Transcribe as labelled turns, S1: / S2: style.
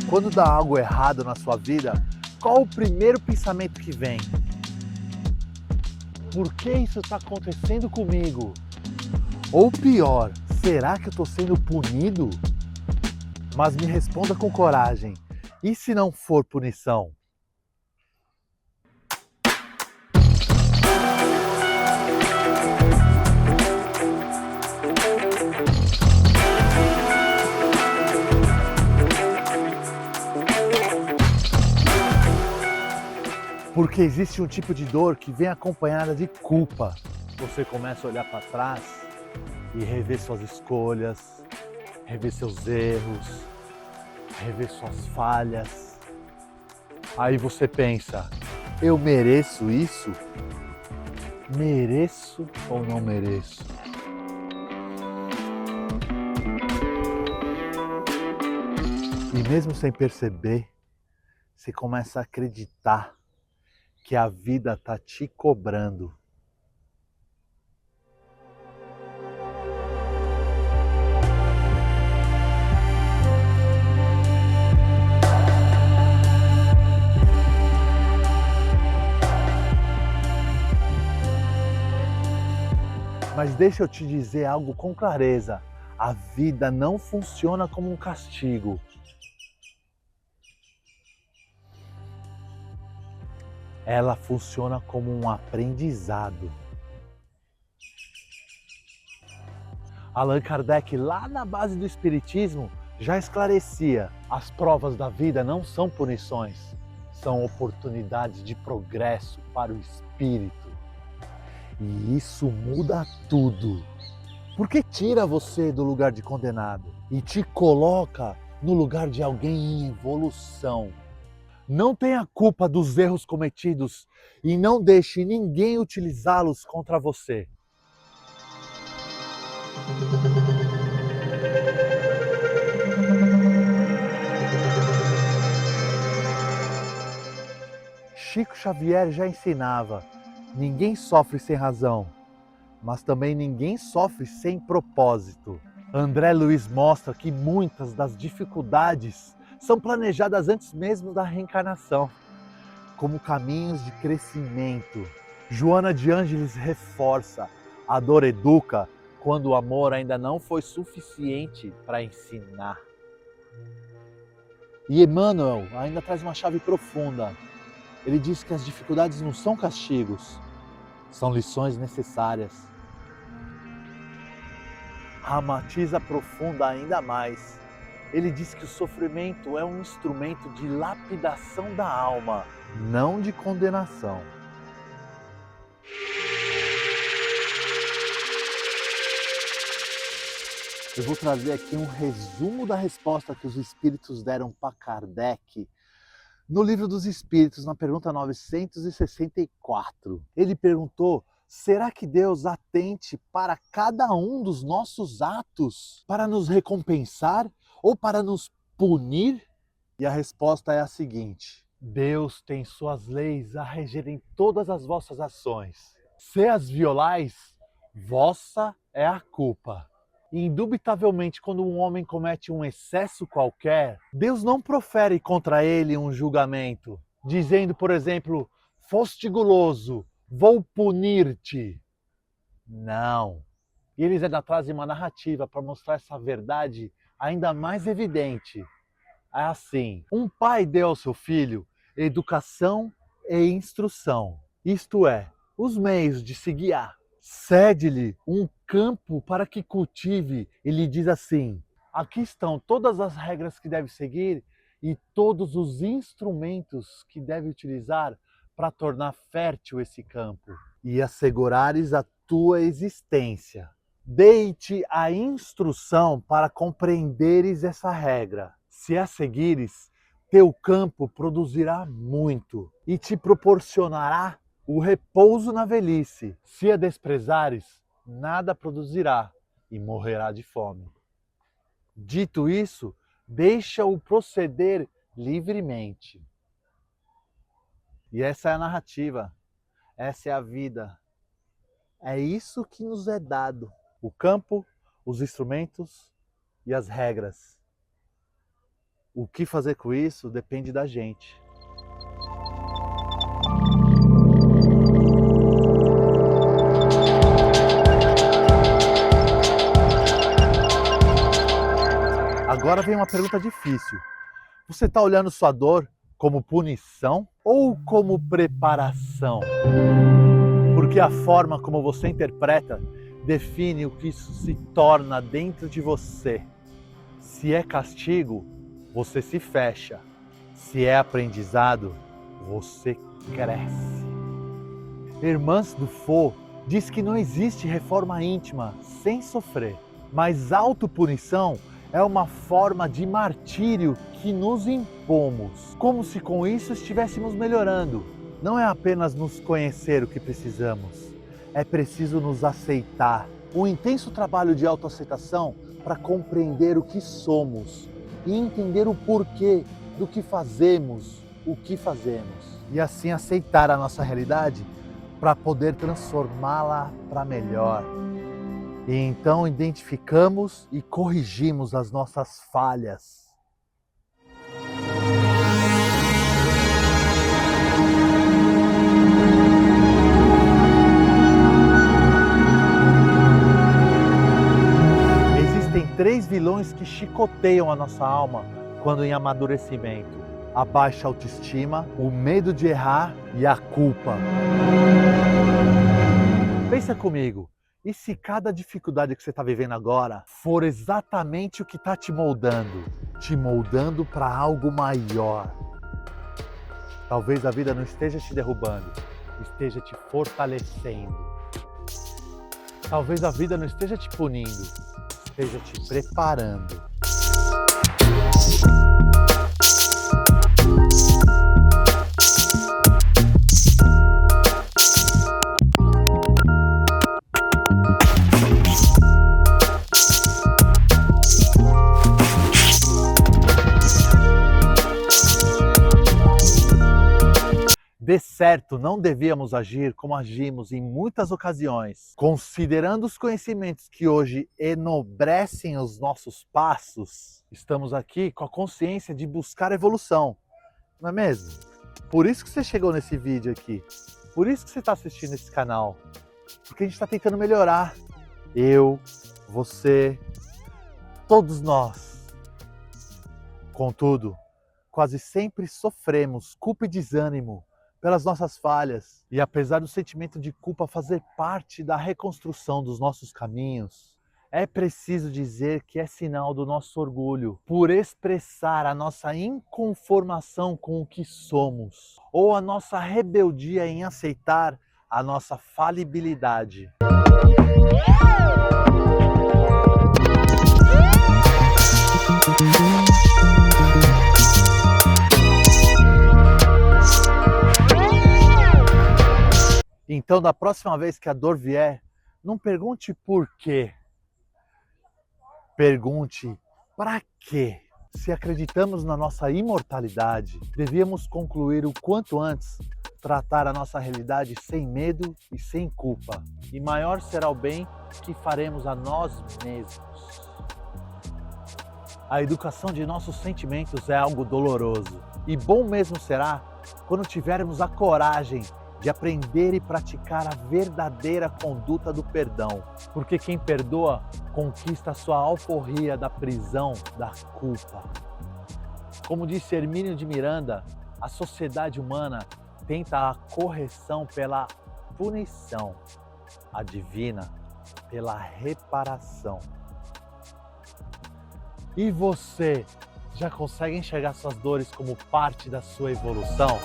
S1: Quando dá algo errado na sua vida, qual o primeiro pensamento que vem? Por que isso está acontecendo comigo? Ou pior, será que eu estou sendo punido? Mas me responda com coragem, e se não for punição? Porque existe um tipo de dor que vem acompanhada de culpa. Você começa a olhar para trás e rever suas escolhas, rever seus erros, rever suas falhas. Aí você pensa, eu mereço isso? Mereço ou não mereço? E mesmo sem perceber, você começa a acreditar que a vida está te cobrando. Mas deixa eu te dizer algo com clareza. A vida não funciona como um castigo. Ela funciona como um aprendizado. Allan Kardec, lá na base do Espiritismo, já esclarecia: as provas da vida não são punições, são oportunidades de progresso para o espírito. E isso muda tudo. Porque tira você do lugar de condenado e te coloca no lugar de alguém em evolução. Não tenha culpa dos erros cometidos e não deixe ninguém utilizá-los contra você. Chico Xavier já ensinava: ninguém sofre sem razão, mas também ninguém sofre sem propósito. André Luiz mostra que muitas das dificuldades são planejadas antes mesmo da reencarnação, como caminhos de crescimento. Joana de Ângeles reforça: a dor educa quando o amor ainda não foi suficiente para ensinar. E Emmanuel ainda traz uma chave profunda. Ele diz que as dificuldades não são castigos, são lições necessárias. Ramatiz aprofunda ainda mais. Ele diz que o sofrimento é um instrumento de lapidação da alma, não de condenação. Eu vou trazer aqui um resumo da resposta que os espíritos deram para Kardec no Livro dos Espíritos, na pergunta 964. Ele perguntou: será que Deus atente para cada um dos nossos atos para nos recompensar ou para nos punir? E a resposta é a seguinte: Deus tem suas leis a regerem todas as vossas ações. Se as violais, vossa é a culpa. Indubitavelmente, quando um homem comete um excesso qualquer, Deus não profere contra ele um julgamento, dizendo, por exemplo, foste guloso, vou punir-te. Não. E eles ainda trazem uma narrativa para mostrar essa verdade ainda mais evidente. É assim: um pai deu ao seu filho educação e instrução, isto é, os meios de se guiar. Cede-lhe um campo para que cultive e lhe diz assim: aqui estão todas as regras que deve seguir e todos os instrumentos que deve utilizar para tornar fértil esse campo e assegurares a tua existência. Dei-te a instrução para compreenderes essa regra. Se a seguires, teu campo produzirá muito e te proporcionará o repouso na velhice. Se a desprezares, nada produzirá e morrerá de fome. Dito isso, deixa-o proceder livremente. E essa é a narrativa, essa é a vida. É isso que nos é dado: o campo, os instrumentos e as regras. O que fazer com isso depende da gente. Agora vem uma pergunta difícil. Você está olhando sua dor como punição ou como preparação? Porque a forma como você interpreta define o que isso se torna dentro de você. Se é castigo, você se fecha. Se é aprendizado, você cresce. Irmãs do Fo diz que não existe reforma íntima sem sofrer, mas autopunição é uma forma de martírio que nos impomos, como se com isso estivéssemos melhorando. Não é apenas nos conhecer o que precisamos, é preciso nos aceitar. Um intenso trabalho de autoaceitação para compreender o que somos e entender o porquê do que fazemos, o que fazemos. E assim aceitar a nossa realidade para poder transformá-la para melhor. E então identificamos e corrigimos as nossas falhas. Existem 3 vilões que chicoteiam a nossa alma quando em amadurecimento: a baixa autoestima, o medo de errar e a culpa. Pensa comigo. E se cada dificuldade que você está vivendo agora for exatamente o que está te moldando para algo maior? Talvez a vida não esteja te derrubando, esteja te fortalecendo. Talvez a vida não esteja te punindo, esteja te preparando. De certo, não devíamos agir como agimos em muitas ocasiões. Considerando os conhecimentos que hoje enobrecem os nossos passos, estamos aqui com a consciência de buscar evolução, não é mesmo? Por isso que você chegou nesse vídeo aqui, por isso que você está assistindo esse canal, porque a gente está tentando melhorar. Eu, você, todos nós. Contudo, quase sempre sofremos culpa e desânimo pelas nossas falhas. E apesar do sentimento de culpa fazer parte da reconstrução dos nossos caminhos, é preciso dizer que é sinal do nosso orgulho por expressar a nossa inconformação com o que somos, ou a nossa rebeldia em aceitar a nossa falibilidade. Então, da próxima vez que a dor vier, não pergunte por quê. Pergunte para quê. Se acreditamos na nossa imortalidade, devíamos concluir o quanto antes, tratar a nossa realidade sem medo e sem culpa. E maior será o bem que faremos a nós mesmos. A educação de nossos sentimentos é algo doloroso. E bom mesmo será quando tivermos a coragem de aprender e praticar a verdadeira conduta do perdão. Porque quem perdoa conquista a sua alforria da prisão da culpa. Como disse Hermínio de Miranda, a sociedade humana tenta a correção pela punição, a divina pela reparação. E você já consegue enxergar suas dores como parte da sua evolução?